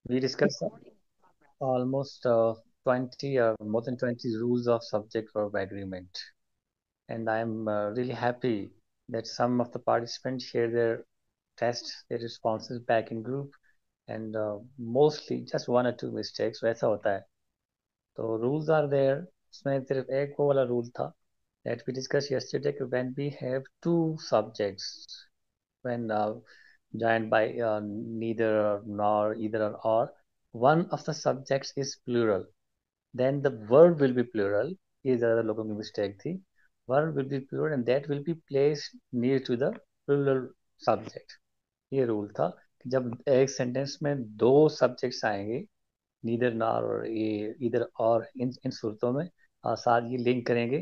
We discussed almost 20 or more than 20 rules of subject verb agreement. And I'm really happy that some of the participants share their tests, their responses back in group, and mostly just one or two mistakes. वैसा होता है. तो rules are there. उसमें सिर्फ एक वो वाला rule था that we discussed yesterday when we have two subjects, when joined by neither nor either or, one of the subjects is plural, then the verb will be plural. ये ज़्यादा लोगों की mistake थी. Verb will be plural and that will be placed near to the plural subject. ये rule था कि जब एक सेंटेंस में दो सब्जेक्ट्स आएंगे, नीदर नॉर और ये इधर और इन सूरतों में साथ ये लिंक करेंगे,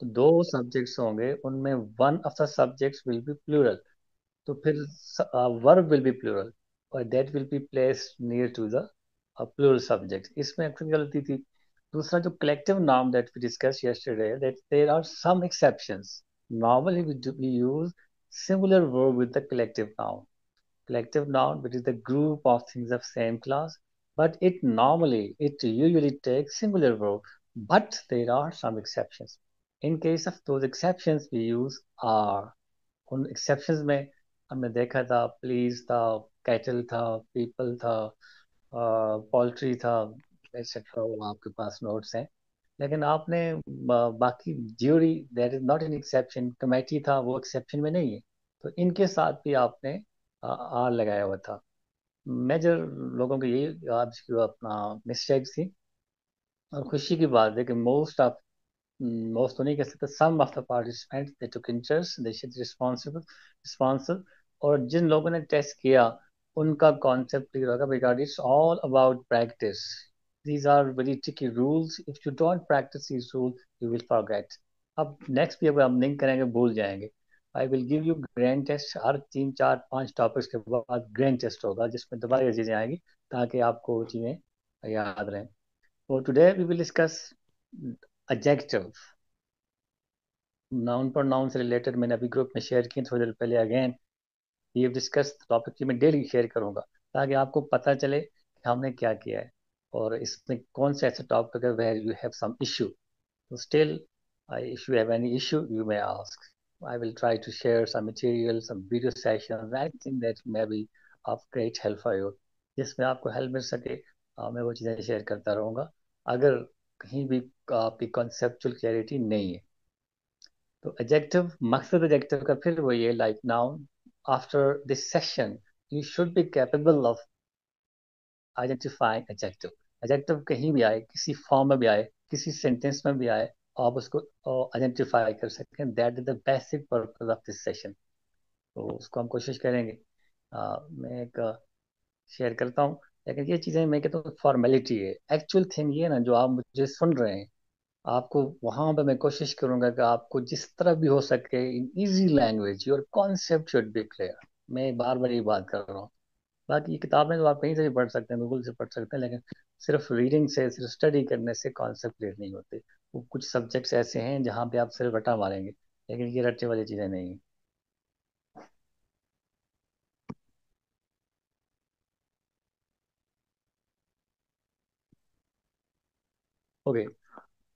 तो दो सब्जेक्ट्स होंगे, उनमें one of the subjects will be plural, तो फिर वर्ब विल बी प्लूरल और that will be placed near to the plural subject. इसमें एक्चुअली गलती थी. दूसरा जो collective noun that we discuss yesterday, that there are some exceptions. Normally we use singular verb with the collective noun. Collective noun, which is the group of things of same class, but it usually takes singular verb. But there are some exceptions. In case of those exceptions, we use are. उन exceptions में हमने देखा था please था, cattle था, people था, poultry था, etcetera. वो आपके पास नोट्स हैं. लेकिन आपने बाकी jury, that is not an exception. Committee था, वो एक्सेप्शन में नहीं है. तो इनके साथ भी आपने आर लगाया हुआ था. मेजर लोगों की यही आज की अपना मिस्टेक थी. और खुशी की बात है कि most तो नहीं कह सकते, some of the participants they took interest, they should responsible. और जिन लोगों ने टेस्ट किया उनका कॉन्सेप्ट क्लियर होगा, because it's all about practice. these are very tricky rules. if you don't practice these rules you will forget. अब next भी अगर हम लिंक करेंगे भूल जाएंगे. I will give you grand test. हर 3 4 5 टॉपिक्स के बाद ग्रैंड टेस्ट होगा जिसमें दोबारा ये चीजें आएंगी ताकि आपको वो चीजें याद रहें. So today we will discuss adjective. Noun पर नाउन से रिलेटेड मैंने अभी ग्रुप में शेयर किए थोड़ी देर पहले. अगेन ये डिस्कस टॉपिक की मैं डेली शेयर करूंगा ताकि आपको पता चले कि हमने क्या किया है और इसमें कौन से ऐसे टॉपिक है where you have some issue. तो still, if you have any issue you may ask. I will try to share some material, some video sessions, anything that may be of great help for you. जिसमें आपको help मिल सके मैं वो चीज़ें share करता रहूँगा अगर कहीं भी आपकी कॉन्सेप्चुअल क्लैरिटी नहीं है. तो एडजेक्टिव, मकसद एडजेक्टिव का फिर वही है like noun. After this session you should be capable of identifying adjective. Adjective कहीं भी आए, किसी फॉर्म में भी आए, किसी सेंटेंस में भी आए, आप उसको आइडेंटिफाई कर सकते हैं. That is the basic purpose of this session. तो उसको हम कोशिश करेंगे. मैं एक शेयर करता हूँ. लेकिन ये चीज़ें मैं कहता हूँ फॉर्मेलिटी है. एक्चुअल थिंग ये है ना, जो आप मुझे सुन रहे हैं, आपको वहां पे मैं कोशिश करूंगा कि आपको जिस तरह भी हो सके in easy language your concept should be clear. मैं बार बार ये बात कर रहा हूँ. बाकी ये किताबें तो आप कहीं से भी पढ़ सकते हैं, गूगल से पढ़ सकते हैं, लेकिन सिर्फ रीडिंग से, सिर्फ स्टडी करने से कॉन्सेप्ट क्लियर नहीं होते. वो कुछ सब्जेक्ट्स ऐसे हैं जहाँ पे आप सिर्फ रट्टा मारेंगे, लेकिन ये रट्टे वाली चीज़ें नहीं है. ओके.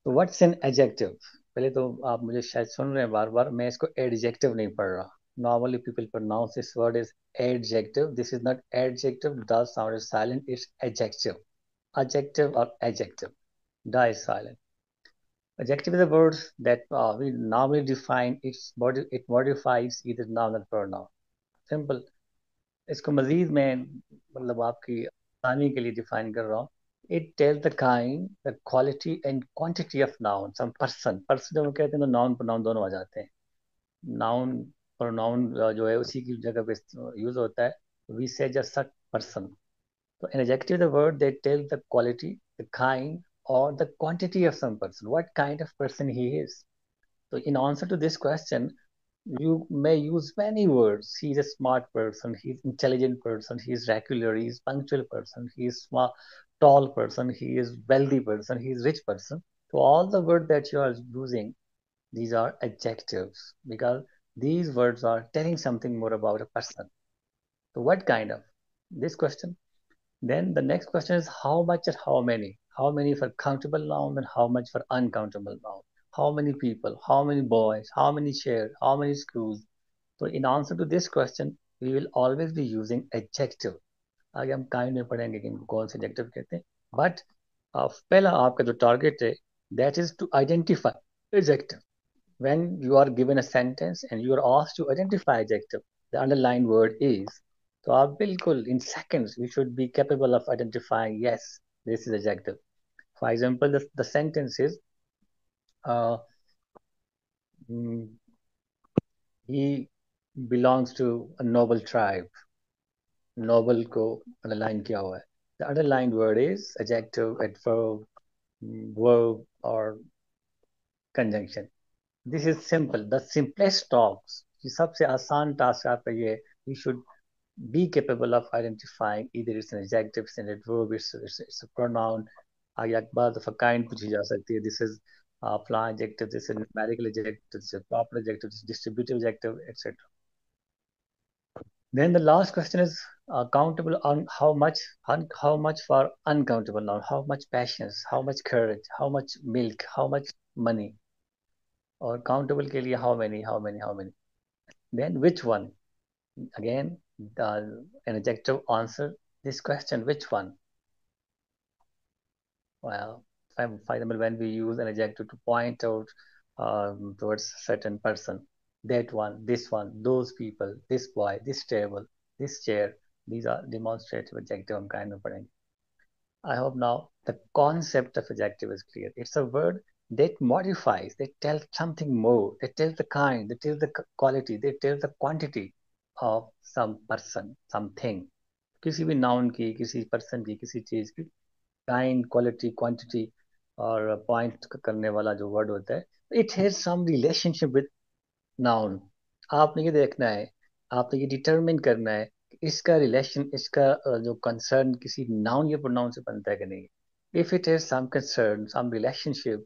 तो व्हाट्स एन एडजेक्टिव. पहले तो आप मुझे शायद सुन रहे हैं बार बार, मैं इसको एडजेक्टिव नहीं पढ़ रहा. Normally people pronounce this word as adjective. This is not adjective. The sound is silent. It's adjective. Adjective or adjective. Da is silent. Adjective is a word that we normally define. It modifies either noun or pronoun. Simple. इसको मजीद मैं मतलब आपकी आसानी के लिए define कर रहा हूँ. It tell the kind, the quality and quantity of noun. Some person, person जब हम कहते हैं तो नाउन प्रोनाउन दोनों आ जाते हैं. नाउन प्रोनाउन जो है उसी की जगह पे यूज होता है. वी से जस्ट पर्सन. तो an adjective is a word that tells the quality, the kind, or the quantity of some person, what kind of person he is. So in answer to this question, you may use many words. He's a smart person, he's intelligent person, he's regular, he's punctual person, he's smart, tall person, he is wealthy person, he's rich person. So all the words that you are using, these are adjectives because these words are telling something more about a person. So what kind of? This question. Then the next question is how much and how many? How many for countable noun and how much for uncountable noun? How many people? How many boys? How many chairs? How many schools? So in answer to this question, we will always be using adjective. आगे हम kind में पढ़ेंगे कि इनको कौन से adjective कहते हैं. बट पहला आपका जो टारगेट है that is to identify adjective. when you are given a sentence and you are asked to identify adjective, the underlined word is. So आप बिल्कुल in seconds you should be capable of identifying yes this is adjective. For example, the sentence is uh, mm, he belongs to a noble tribe. Noble को underline किया हुआ है. The underlined word is adjective, adverb, verb or conjunction. This is simple. The simplest talks. ये सबसे आसान task आपका ये है. You should be capable of identifying either it's an adjective, it's an adverb, it's a pronoun. आगे एक बात of a kind पूछी जा सकती है. This is flan adjective, this is numerical adjective, this is proper adjective, this is distributive adjective, etc. Then the last question is countable on how much for uncountable noun, how much patience, how much courage, how much milk, how much money. और countable के लिए how many. Then which one? Again, an adjective answer this question. Which one? Well, for example, when we use an adjective to point out towards a certain person, that one, those people, this boy, this table, this chair, these are demonstrative adjective. हम kind of पढ़ेंगे. I hope now the concept of adjective is clear. It's a word that modifies, that tells something more, that tells the kind, that tells the quality, that tells the quantity of some person, something. किसी भी noun की, किसी person की, किसी चीज की kind, quality, quantity और point करने वाला जो word होता है, it has some relationship with noun. आपने ये देखना है, आपने ये डिटरमिन करना है कि इसका रिलेशन, इसका जो कंसर्न किसी नाउन या प्रोनाउन से बनता है कि नहीं. If it has some concern, some relationship,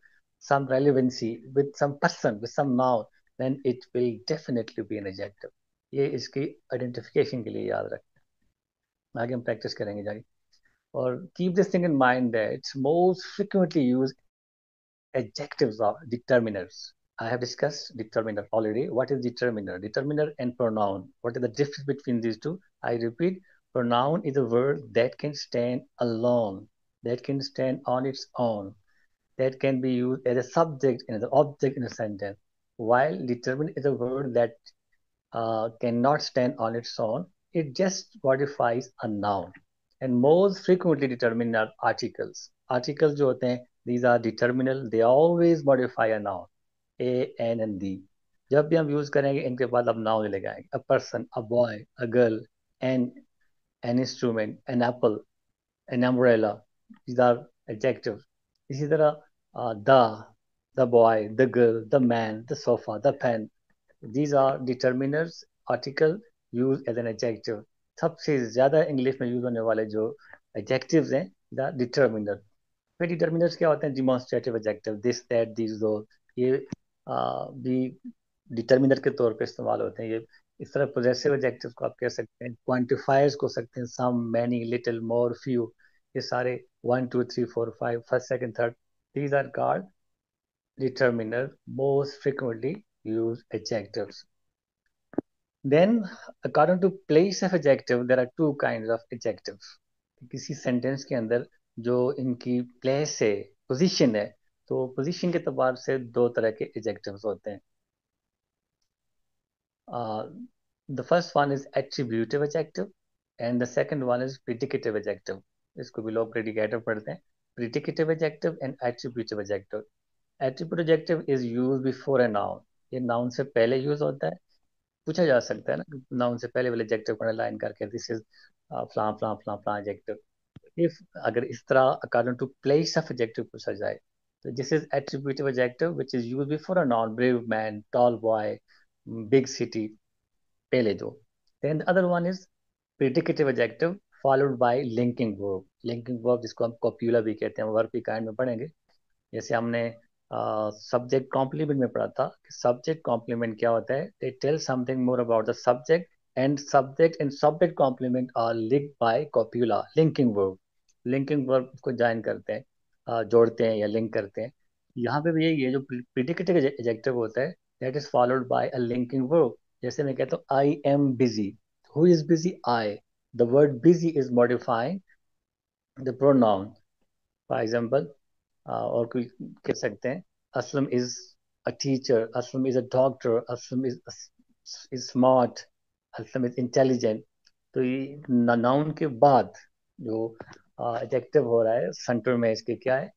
some relevancy with some person, with some noun, then it will definitely be an adjective. ये इसकी आइडेंटिफिकेशन के लिए याद रखें. आगे हम प्रैक्टिस करेंगे जाके. और keep this thing in mind that most frequently use adjectives are determiners. I have discussed determiner already. What is determiner? Determiner and pronoun. What is the difference between these two? I repeat, pronoun is a word that can stand alone, that can stand on its own, that can be used as a subject and as an object in a sentence. While determiner is a word that cannot stand on its own, it just modifies a noun. And most frequently determined are articles. Articles जो होते हैं, these are determinal, they always modify a noun. A, N and D. जब भी हम use करेंगे इनके बाद अब नाउन ले आएंगे. A person, a boy, a girl, an instrument, an apple, an umbrella. These are adjectives. इसी तरह the boy, the girl, the man, the sofa, the pen. These are determiners, article used as an adjective. सबसे ज्यादा English में use होने वाले जो adjectives हैं, the determiner. फिर डिटर्मिनर्स क्या होते हैं? Demonstrative adjective, this that this दो. ये भी डिटर्मिनर के तौर पे इस्तेमाल होते हैं. ये इस तरह पोजेसिव एडजेक्टिव्स को आप कह सकते हैं, क्वांटिफायर्स को सकते हैं, सम, मैनी, लिटिल, मोर, फ्यू. ये सारे 1 2 3 4 5 first second third, these are called determiner, most frequently used adjectives. Then, according to place of adjective, there are two kinds of adjectives. किसी सेंटेंस के अंदर जो इनकी प्लेस है, पोजीशन है, तो पोजीशन के एतबार से दो तरह के एडजेक्टिव्स होते हैं. The first one is attributive adjective and the second one is predicative adjective. इसको भी लोग प्रेडिकेटिव पढ़ते हैं. Predicative adjective and attributive adjective. Attributive adjective is used before a noun. ये नाउन से पहले यूज होता है. पूछा जा सकता है ना नाउन से पहले वाले एडजेक्टिव को लाइन करके, दिस इज फ्लां फ्लां फ्लां फ्लां एडजेक्टिव. if अगर इस तरह according to place of adjective पूछा जाए, तो this is attributive adjective which is used before a noun, brave man, tall boy, big city, पहले दो. Then the other one is predicative adjective followed by linking verb. Linking verb जिसको हम copula भी कहते हैं, verb की kind में पढ़ेंगे. जैसे हमने सब्जेक्ट कॉम्प्लीमेंट में पढ़ा था कि सब्जेक्ट कॉम्प्लीमेंट क्या होता है? They tell something more about the subject and subject complement are linked by copula, linking verb. Linking verb को ज्वाइन करते हैं, जोड़ते हैं या लिंक करते हैं। यहाँ पे भी यही है, जो प्रिडिकेटिव एडजेक्टिव होता है that is followed by a linking verb. जैसे मैं कहता हूँ I am busy, who is busy? I. The word busy is modifying the pronoun. For example, और कोई कह सकते हैं Aslam is a teacher, Aslam is a doctor, Aslam is smart, Aslam is intelligent. तो ये नाउन के बाद जो एडजेक्टिव हो रहा है सेंटर में इसके क्या है?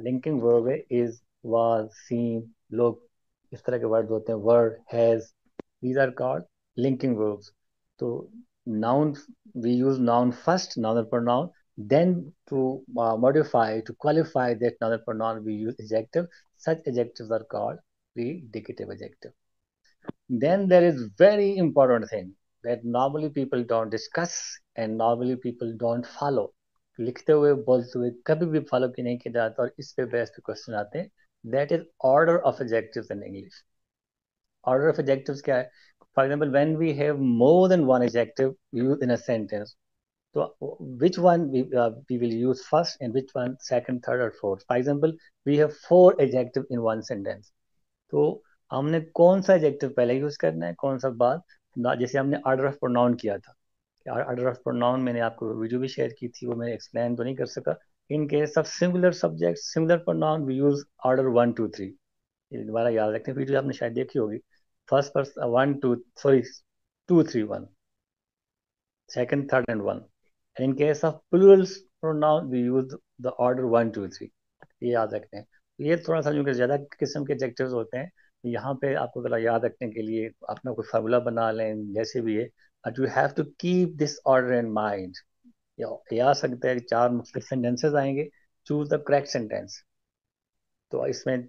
लिंकिंग वर्ब है, इज, वाज, सीन, लुक, इस तरह के वर्ड होते हैं, were, has. These are called linking verbs. तो noun, we use noun first, noun or pronoun, then to modify, to qualify that noun or pronoun, we use adjective. Such adjectives are called predicative adjective. Then there is very important thing that normally people don't discuss and normally people don't follow. लिखते हुए बोलते हुए कभी भी follow की नहीं किया जाता, और इस पे बेस्ट क्वेश्चन आते हैं। That is order of adjectives in English. Order of adjectives क्या है? For example, when we have more than one adjective used in a sentence, so which one we will use first and which one second, third or fourth? For example, we have four adjectives in one sentence. तो हमने कौन सा adjective पहले use करना है, कौन सा बाद ना? जैसे हमने ऑर्डर ऑफ प्रोनाउन किया था, ऑर्डर ऑफ प्रोनाउन मैंने आपको वीडियो भी शेयर की थी, वो मैं एक्सप्लेन तो नहीं कर सका। In case of singular subject, singular pronoun, we use order 1 2 3। ये दोबारा याद रखते हैं, वीडियो आपने शायद देखी होगी। First person 1 2, sorry 2 3 1, second, third and one. And in case of plural pronoun, we use the order 1 2 3। ये याद रखते हैं। ये थोड़ा सा जो कि ज्यादा किस्म के एडजेक्टिव्स होते हैं, यहाँ पे आपको जरा याद रखने के लिए अपना कोई फार्मूला बना लें, जैसे भी है, but you have to keep this order in mind. ये आ सकता है कि चार मुख्तलिफ सेंटेंसेस आएंगे, चूज द करेक्ट सेंटेंस। तो इसमें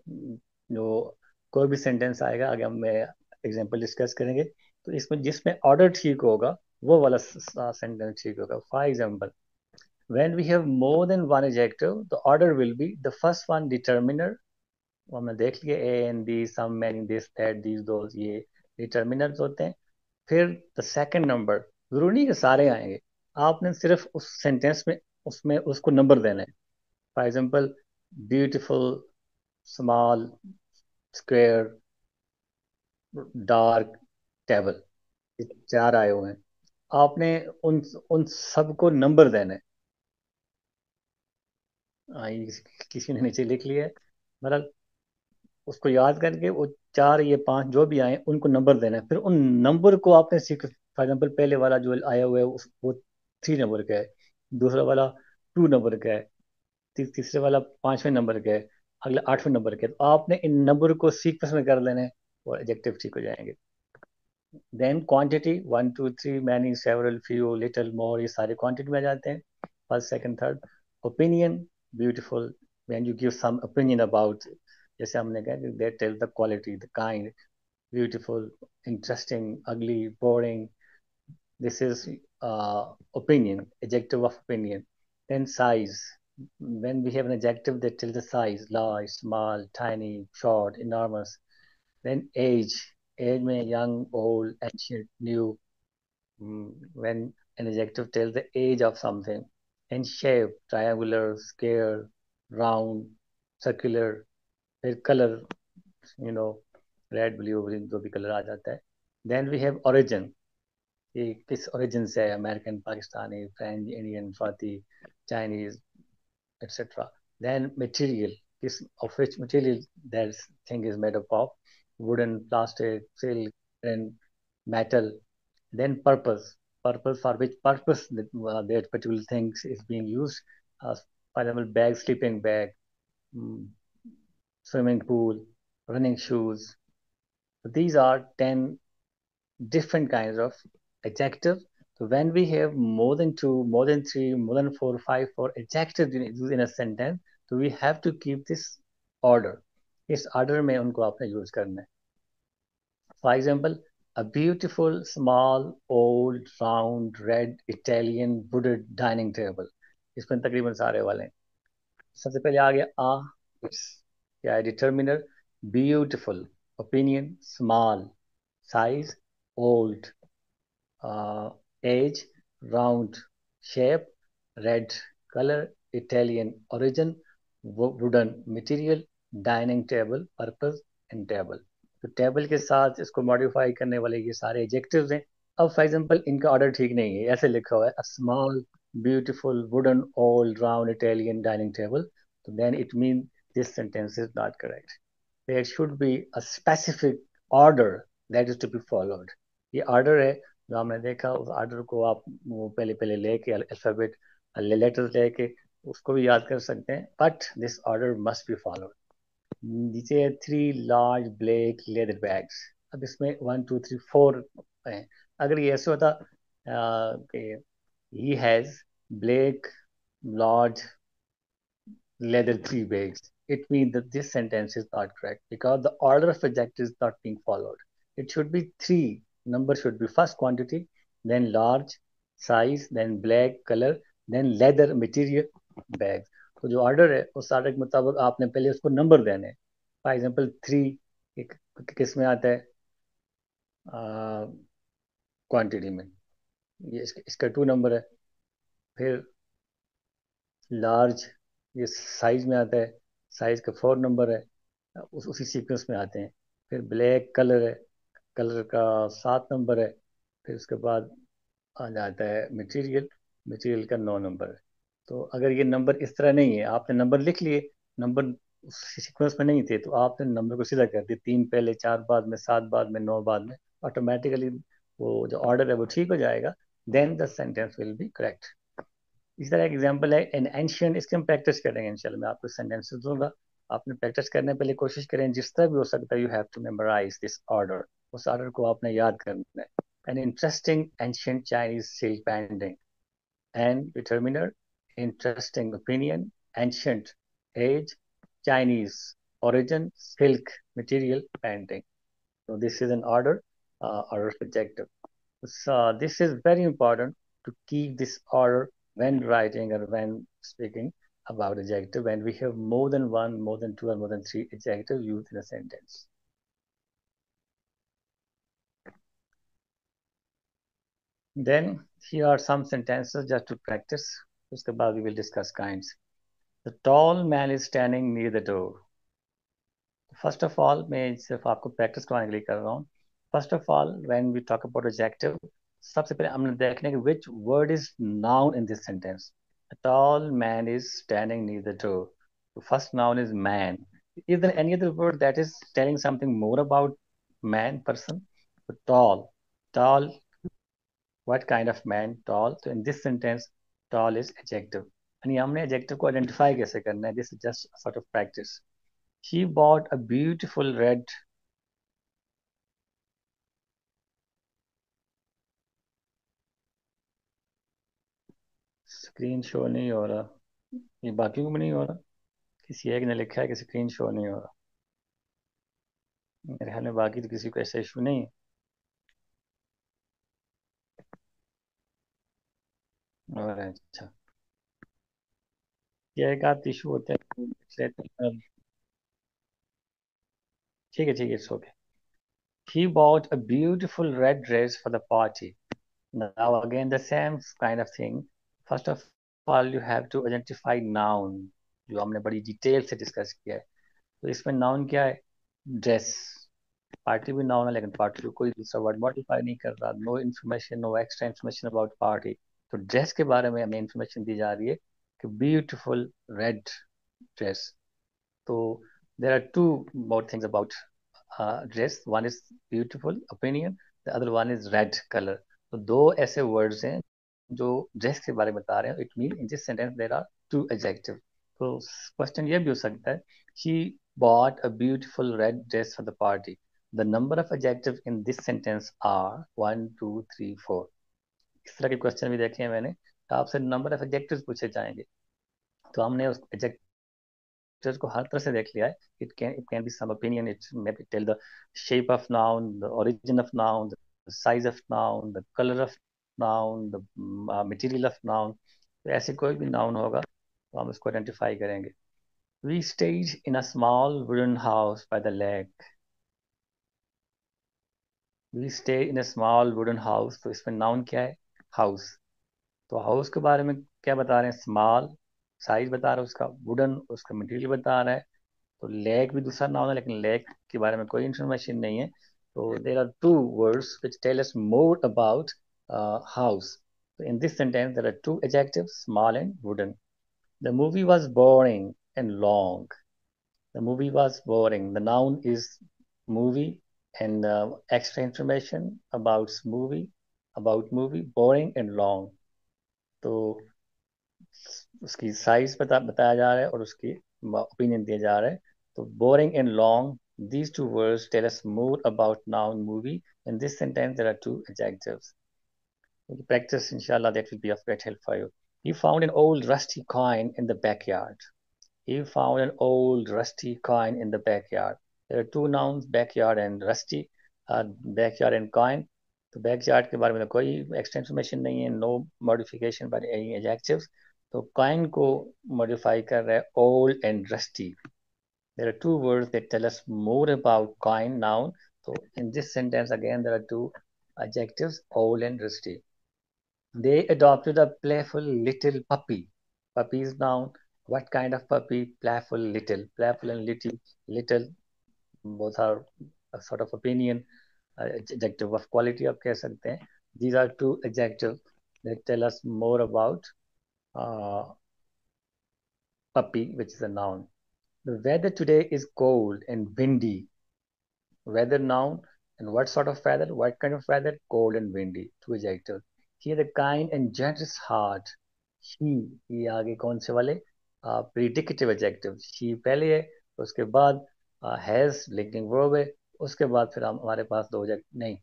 जो कोई भी सेंटेंस आएगा, आगे हम एग्जांपल डिस्कस करेंगे, तो इसमें जिसमें ऑर्डर ठीक होगा वो वाला सेंटेंस ठीक होगा। For example, when we have more than one adjective, the order will be the first one determiner। वो हमने देख लिया, A and B, some, many, this, that, these, those, ये डिटर्मिनर्स होते हैं। फिर द सेकंड नंबर, जरूरी नहीं कि सारे आएंगे, आपने सिर्फ उस सेंटेंस में उसमें उसको नंबर देना है। For example, beautiful, small, square, dark, table, ये चार आए हुए हैं। आपने उन उन सबको नंबर देना है। ये किसी ने नीचे लिख लिया है, मतलब उसको याद करके वो चार, ये पांच जो भी आए उनको नंबर देना है। फिर उन नंबर को आपने सीख, फॉर एग्जाम्पल पहले वाला जो आया हुआ है वो 3 नंबर का है, दूसरा वाला 2 नंबर का है, तीसरे वाला 5वें नंबर का है, अगला 8वें नंबर का है। तो आपने इन नंबर को सीक्वेंस में कर लेना है और एडजेक्टिव ठीक हो जाएंगे। Then quantity, 1 2 3, many, several, few, little, more, ये सारे क्वांटिटी में आ जाते हैं, first second third. Opinion, beautiful, when you give some opinion about, जैसे हमने कहा that tell the quality, the kind, beautiful, interesting, ugly, boring. This is opinion, adjective of opinion. Then size, when we have an adjective that tells the size, large, small, tiny, short, enormous. Then age, age में young, old, ancient, new, when an adjective tells the age of something. And shape, triangular, square, round, circular. फिर color, you know, red, blue, green, जो भी color आ जाता है। Then we have origin, ये किस origin से है, American, Pakistani, French, Indian, Farsi, Chinese, etc. Then material, this of which material that thing is made up of, wooden, plastic, silk, and metal. Then purpose, purpose for which purpose that particular thing is being used. For example, bag, sleeping bag, mm, swimming pool, running shoes. So these are 10 different kinds of adjectives. So when we have more than two, more than three, more than four, five, four adjectives in a sentence, so we have to keep this order. इस order में उनको आपने use करना है. For example, a beautiful, small, old, round, red, Italian wooded dining table. इसमें तकरीबन सारे वाले हैं. सबसे पहले आ गया आ, क्या है? Determiner, beautiful, opinion, small, size, old, age, round shape, red colour, Italian origin, wooden material, dining table, purpose and table. तो टेबल के साथ इसको मॉडिफाई करने वाले ये सारे एडजेक्टिव्स हैं। अब फॉर एग्जांपल इनका ऑर्डर ठीक नहीं है, ऐसे लिखा हुआ है a small beautiful wooden all round Italian dining table, तो then it mean this sentence is not correct. There should be a specific order that is to be followed. ये ऑर्डर है जो हमने देखा, उस ऑर्डर को आप वो पहले पहले लेके अल्फाबेट लेटर्स लेके उसको भी याद कर सकते हैं, but this order must be followed. नीचे है 3 लार्ज ब्लैक लेदर बैग्स। अब इसमें 1 2 3 4 हैं। अगर ये ऐसे होता कि he has black large leather 3 bags. It means that this sentence is not correct because the order of adjectives is not being followed. It should be three. Number should be first quantity, then large, size, then black color, then leather material, bags. तो जो order है उस order के मुताबिक आपने पहले उसको number देने हैं। फॉर एग्जाम्पल 3 किस में आता है क्वांटिटी में, ये इसका 2 नंबर है। फिर लार्ज ये साइज में आता है, साइज का 4 नंबर है। उसी सीक्वेंस में आते हैं। फिर ब्लैक कलर है, कलर का 7 नंबर है। फिर उसके बाद आ जाता है मटेरियल, मटेरियल का 9 नंबर है। तो अगर ये नंबर इस तरह नहीं है, आपने नंबर लिख लिए, नंबर सीक्वेंस में नहीं थे, तो आपने नंबर को सीधा कर दिया, 3 पहले, 4 बाद में, 7 बाद में, 9 बाद में, ऑटोमेटिकली वो जो ऑर्डर है वो ठीक हो जाएगा। Then the sentence will be correct. इस तरह एग्जाम्पल है एन एंशियंट, इसकी हम प्रैक्टिस करेंगे इंशाल्लाह। मैं आपको सेंटेंसेस दूंगा, आपने प्रैक्टिस करने पहले कोशिश करें जिस तरह भी हो सकता है। You have to memorize this order, उस ऑर्डर को आपने याद करना है। An interesting ancient Chinese silk painting, an determiner, interesting opinion, ancient age, Chinese origin, silk material, painting. So this is an order, order of adjective. So this is very important to keep this order when writing or when speaking about adjective, when we have more than one, more than two, or more than three adjectives used in a sentence. Then here are some sentences just to practice. उसके बाद we will discuss kinds. The tall man is standing near the door. First of all, मैं सिर्फ आपको practice करवाने के लिए कर रहा हूँ। First of all, when we talk about adjective, सबसे पहले हमने देखना है कि which word is noun in this sentence. A tall man is standing near the door. The first noun is man. Is there any other word that is telling something more about man, person? So tall. Tall, what kind of man? Tall. So in this sentence, tall is adjective. यानी हमने adjective को identify कैसे करना है? This is just a sort of practice. She bought a beautiful red. Screen show नहीं हो रहा, ये बाकी को भी नहीं हो रहा, किसी एक ने लिखा है कि स्क्रीन शो नहीं हो रहा। मेरे ख्याल में बाकी तो किसी को ऐसा इशू नहीं है। और अच्छा, ये एक आध इशू होता है। ठीक है ठीक है, it's okay. He bought a beautiful red dress for the party. Now again the same kind of thing. First of all you have to identify noun, जो हमने बड़ी डिटेल से डिस्कस किया है। तो इसमें नाउन क्या है? ड्रेस। पार्टी भी नाउन है, लेकिन पार्टी को कोई दूसरा वर्ड मॉडिफाई नहीं कर रहा। No information, no extra information about party. तो ड्रेस के बारे में हमें इन्फॉर्मेशन दी जा रही है कि ब्यूटीफुल रेड ड्रेस। तो there are two more things about dress. One is beautiful opinion, the other one is red colour. तो दो ऐसे वर्ड्स हैं जो ड्रेस के बारे में बता रहे हैं। It mean in this sentence there are two adjective. तो क्वेश्चन ये भी हो सकता है, she bought a beautiful red dress for the party. The number of adjectives in this sentence are 1 2 3 4। इस तरह के क्वेश्चन भी देखे हैं मैंने, तो आपसे नंबर ऑफ एडजेक्टिव्स पूछे जाएंगे। तो हमने उस एडजेक्टिव्स को हर तरह से देख लिया है। It can be some opinion, it may be tell the shape of noun, the origin of noun, the size of noun, the colour of noun, the material of noun. तो ऐसे कोई भी नाउन होगा तो हम उसको आइडेंटिफाई करेंगे। We stayed in a small wooden house by the lake. We stay in a small wooden house, तो इसमें नाउन क्या है? हाउस। तो हाउस के बारे में क्या बता रहे हैं? स्मॉल साइज बता रहा है उसका, वुडन उसका मटेरियल बता रहा है। तो लेक भी दूसरा नाउन है, लेकिन लेक के बारे में कोई इंफॉर्मेशन नहीं है। तो there are two words which tell us more about house. So in this sentence, there are two adjectives, small and wooden. The movie was boring and long. The movie was boring. The noun is movie, and extra information about movie, boring and long. तो उसकी size बताया जा रहा है और उसकी opinion दिया जा रहा है। तो boring and long, these two words tell us more about noun movie. In this sentence, there are two adjectives. With practice, inshallah, that will be of great help for you. He found an old rusty coin in the backyard. He found an old rusty coin in the backyard. There are two nouns, backyard and rusty. Backyard and coin. तो backyard के बारे में तो कोई extra information नहीं है, no modification by any adjectives. तो coin को मॉडिफाई कर रहा है old and rusty. There are two words that tell us more about coin noun. तो in this sentence again there are two adjectives, old and rusty. They adopted a playful little puppy. Puppy is noun. What kind of puppy? Playful little. Playful and little both are a sort of opinion, adjective of quality आप कह सकते हैं. These are two adjectives that tell us more about uh, puppy, which is a noun. The weather today is cold and windy. Weather noun. And what sort of weather? What kind of weather? Cold and windy. Two adjectives. He had a kind and generous heart. He, ये आगे कौन से वाले? Predicative adjective. She पहले है, उसके बाद has linking verb है, उसके बाद फिर हमारे पास दो adjective नहीं,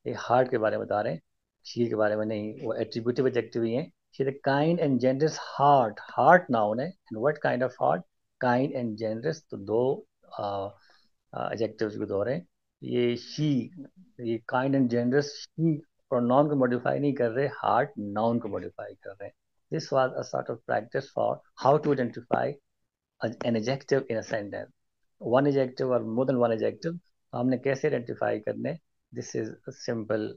ये heart के बारे में बता रहे हैं, she के बारे में नहीं, वो attributive adjective ही है. She had a kind and generous heart. Heart noun है. And what kind of heart? Kind and generous. तो दो एडजेक्टिव्स को दोहरे. ये शी, ये kind and generous, she pronoun को मॉडिफाई नहीं कर रहे, हार्ट नाउन को मॉडिफाई कर रहे हैं. This was a sort of practice for how to identify an adjective in a sentence. One adjective और मोर देन वन एडजेक्टिव हमने कैसे आइडेंटिफाई करने. This is a simple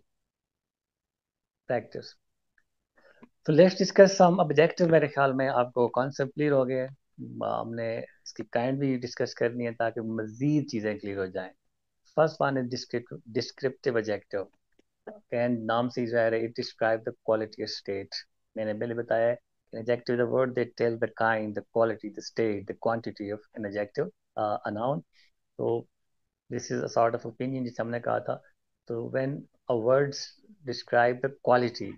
practice. तो लेट्स डिस्कस सम ऑब्जेक्टिव. मेरे ख्याल में आपको concept clear हो गया है. हमने इसकी काइंड भी डिस्कस करनी है ताकि मजीद चीज़ें क्लियर हो जाएं. First one is descriptive adjective. Can नाम से ही ज़ाहिर है, it describe the quality or state. मैंने पहले बताया है, an adjective is a word that tells the kind, the quality, the state, the quantity of an adjective, a noun. So this is a sort of opinion जिसे हमने कहा था. तो when a words describe the quality,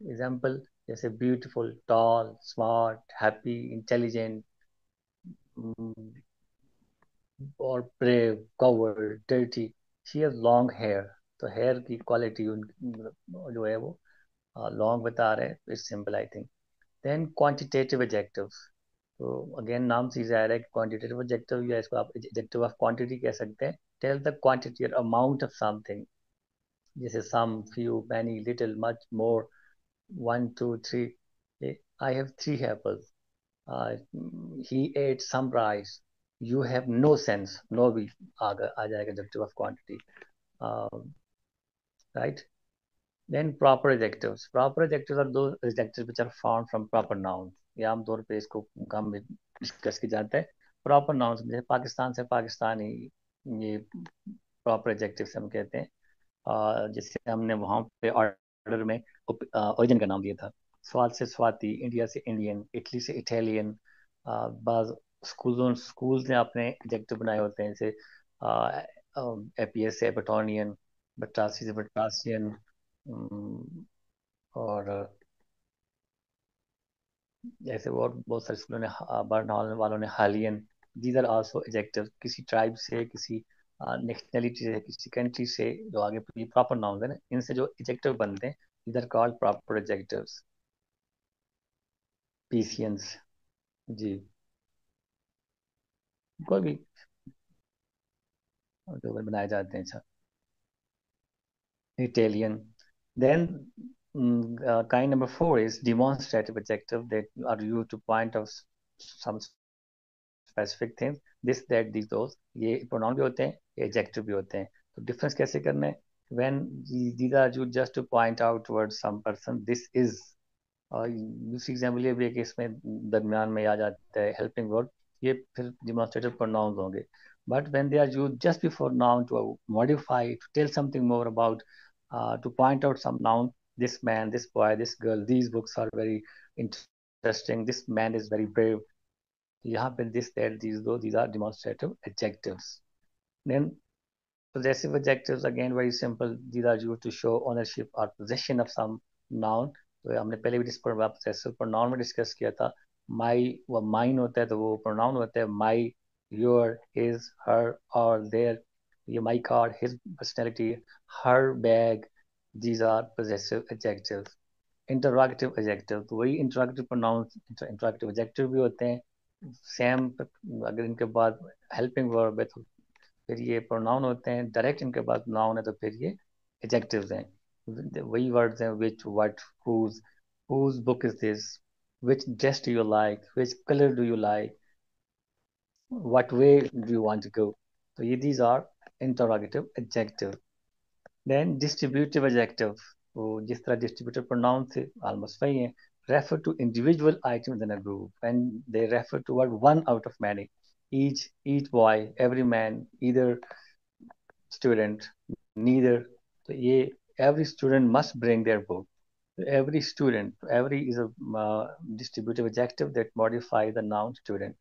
example जैसे beautiful, tall, smart, happy, intelligent, और brave, coward, dirty. She has long hair. तो hair की quality जो है वो लॉन्ग बता रहे हैं. It's simple I think. Then quantitative adjectives. तो अगेन नाम से ज़ाहिर है कि क्वांटिटेटिव एडजेक्टिव या इसको आप एडजेक्टिव ऑफ क्वांटिटी कह सकते हैं. Tell the quantity or amount of something. जैसे some, few, many, little, much, more, one, two, three. I have three apples. he ate some rice. You have no sense. No भी आ जाएगा adjective of quantity. Uh, right? Then proper adjectives. Proper adjectives are those adjectives which are formed from proper nouns. ये आमतौर पे इसको कम discuss की जाता है. Proper nouns जैसे पाकिस्तान से पाकिस्तानी, ये प्रॉपर एडजेक्टिव्स हम कहते हैं. जैसे हमने वहाँ पे ऑर्डर में ओरिजिन का नाम दिया था. स्वात से स्वाति, इंडिया से इंडियन, इटली से इटालियन. बाज स्कूल्स ने अपने एडजेक्टिव बनाए होते हैं, जैसे एपीएस से एपिटोनियन, बटासी से बटासियन, और जैसे वो बहुत सारे स्कूलों ने, बर्नहॉल वालों ने हालियन. These are also adjective. किसी ट्राइब से, किसी नेशनलिटी से, किसी कंट्री से जो आगे प्रॉपर नाउन है ना, इनसे जो एडजेक्टिव बनते हैं, these are called proper adjectives. पीसियंस. जी. कोई भी जो बनाए जाते हैं. अच्छा. Italian. Then kind number 4 is demonstrative adjective that are used to point out some specific things. This, that, these, those. ये प्रोनाउन भी होते हैं, ये एडजेक्टिव भी होते हैं. तो डिफरेंस कैसे करना है? these are just to point out towards some person, this is। और दूसरी एग्जाम्पल ये भी है कि इसमें दरमियान में आ जाता है हेल्पिंग वर्ब, ये फिर डिमॉन्स्ट्रेटिव प्रोनाउंस होंगे। But when they are used just before noun to modify, to tell something more about, to point out some noun, this man, this boy, this girl, these books are very interesting, this man is very brave. यहाँ पे this that these those, these are demonstrative adjectives. Then possessive adjectives, again very simple. These are used to show ownership or possession of some noun। तो हमने पहले भी इस पर possessive pronoun में discuss किया था। my वो mine होता है तो वो pronoun होता है my, your, his, her or their। ये my car, his personality, her bag, these are possessive adjectives। interrogative adjective तो वही interrogative pronouns, interrogative adjective भी होते हैं। सेम अगर इनके बाद हेल्पिंग वर्ब है तो फिर ये प्रोनाउन होते हैं। डायरेक्ट इनके बाद नाउन है तो फिर ये एडजेक्टिव्स हैं। वही वर्ड्स हैं विच, what, whose book is this, which dress do you like, which color do you like, what way do you want to go। तो ये these are interrogative adjective। Then distributive adjective, वो जिस तरह distributive pronoun से almost वही है। refer to individual items in a group and they refer toward one out of many। each boy, every man, either student, neither। तो ये every student must bring their book। every student, every is a distributive adjective that modify the noun student।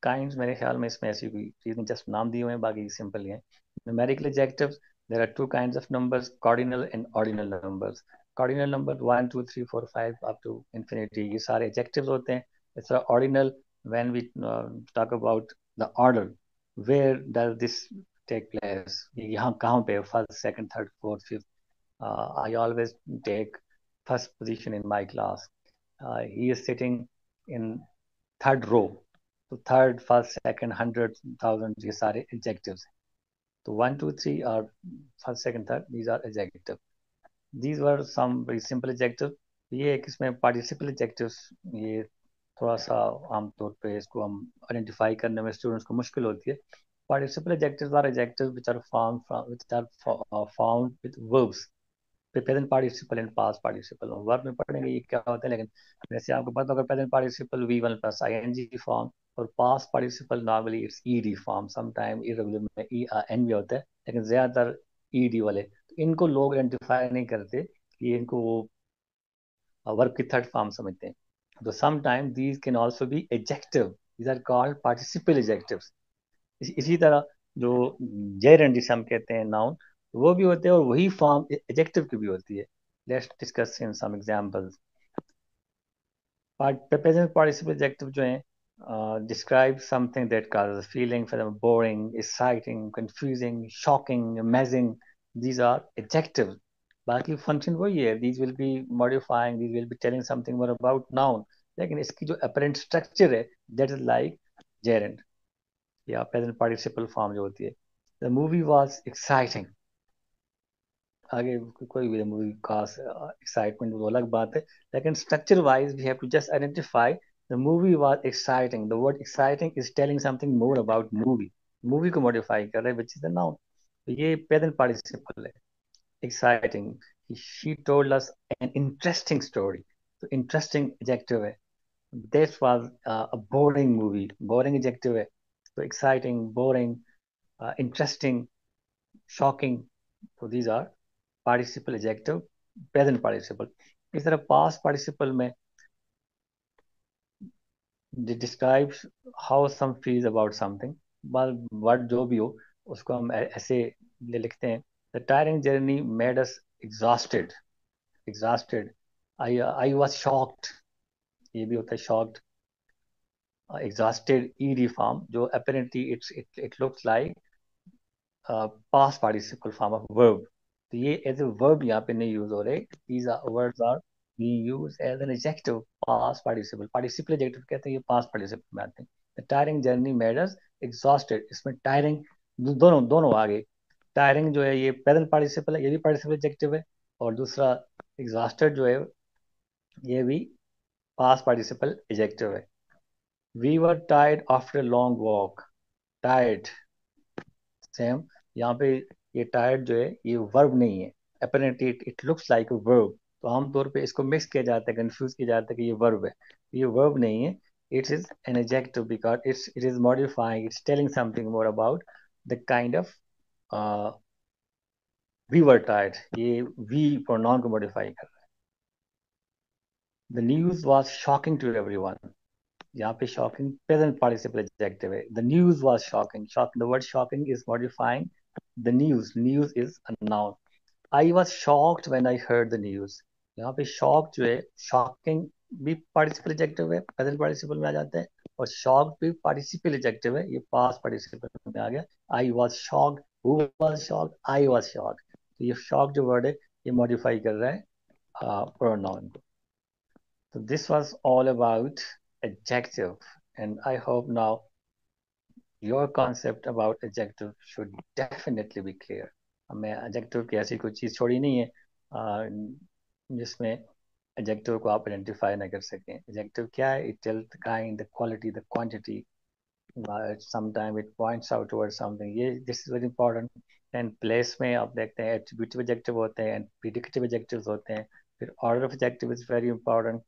Kinds मेरे ख्याल में इसमें ऐसी कोई चीज नहीं, जस्ट नाम दिए हुए हैं, बाकी सिंपल ही है। Numerical adjectives, there are two kinds of numbers, cardinal and ordinal numbers. Cardinal number 1 2 3 4 5 up to infinity, ये सारे एडजेक्टिव्स होते हैं। इस तरह ordinal, when we talk about the order, where does this take place, ये यहाँ कहाँ पे, first, second, third, fourth, fifth. I always take first position in my class। He is sitting in third row। तो third, first, second, 100,000, ये सारे adjectives हैं। तो 1 2 3 और first, second, third, these are adjective. These were some very simple adjective. ये एक इसमें participle adjectives, ये थोड़ा सा आमतौर पे इसको हम आइडेंटिफाई करने में स्टूडेंट्स को मुश्किल होती है। Participle adjectives are adjectives which are found with verbs, present participle and past participle. Verb में पढ़ेंगे ये क्या होता है, लेकिन वैसे आपको पता होगा present participle V1 plus ING form, और past participle normally it's ED form, some time irregular में EN भी होता है, लेकिन ज्यादातर ED वाले। तो इनको लोग आइडेंटिफाई नहीं करते कि इनको वो वर्ब की थर्ड फॉर्म समझते हैं। तो some time these can also be adjective, these are called participle adjectives. इसी तरह जो जेरंड जिसे हम कहते हैं नाउन, वो भी होते हैं और वही फॉर्म एडजेक्टिव की भी होती है। Let's discuss in some examples. Present participle adjective जो हैं describe something that causes feeling, for example boring, exciting, confusing, shocking, amazing, these are adjective. बाकी फंक्शन वही है, these will be modifying, these will be telling something more about noun, लेकिन इसकी जो apparent structure है that is like gerund या present participle form जो होती है। द मूवी वाज एक्साइटिंग, आगे कोई भी मूवी का एक्साइटमेंट वो अलग बात है, लेकिन structure wise we have to just identify the movie was exciting. The word exciting is telling something more about movie, movie को मॉडिफाई कर रहे हैं विच इज द नाउन। तो ये प्रेजेंट पार्टिसिपल है, exciting. She told us an interesting story, तो interesting adjective है। That was a boring movie, boring adjective है। तो एक्साइटिंग, बोरिंग, interesting, shocking, तो these are participle adjective, present participle। इस तरह past participle में it describes how some feels about something, word जो भी हो उसको हम ऐसे लिखते हैं। the tiring journey made us exhausted, exhausted। I was shocked, ये भी होता है shocked। exhausted ED form जो apparently it looks like past participle form of verb। तो ये एज ए वर्ब यहाँ पे नहीं यूज हो रहे, these are words are being used as an adjective, past participle। participle adjective कहते हैं, ये past participle में आते हैं। the tiring journey made us exhausted, इसमें tiring दोनों दोनों आ गए। tiring जो है ये present participle है, ये भी participle adjective है, और दूसरा exhausted जो है ये भी past participle adjective है। we were tired after a long walk, tired, same यहाँ पे ये टायर्ड जो है ये वर्ब नहीं है, apparently it looks like a verb, तो आमतौर पे इसको मिक्स किया जाता है, कंफ्यूज किया जाता है कि ये वर्ब है, ये वर्ब नहीं है, it is an adjective because it is modifying, it's telling something more about the kind of uh, we were tired, ये we pronoun को modify कर रहा है। The news was shocking to everyone, यहाँ पे shocking present participle adjective है, the news was shocking, the word shocking is modifying the news is a noun। I was shocked when I heard the news, यहाँ पे shocked जो है, shocking भी participle adjective है, present participle में आ जाता है, और shocked भी participle adjective है, ये past participle में आ गया। I was shocked, who was shocked, I was shocked, तो ये shocked जो word है ये modify कर रहा है pronoun को। So this was all about adjective, and I hope now your concept about adjective should definitely be clear। मैं adjective की ऐसी कोई चीज़ छोड़ी नहीं है जिसमें adjective को आप identify ना कर सकें। adjective क्या है? It tells the kind, the quality, the quantity, sometimes it points out towards something, ये this is very important। and place में आप देखते हैं attributive adjective होते हैं and predicative adjectives होते हैं, फिर order of adjective is very important।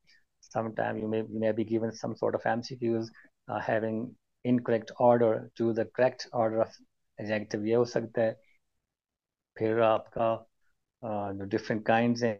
sometimes you may be given some sort of MCQs having incorrect order, to the correct order of adjective, ये हो सकता है। फिर आपका जो different kinds हैं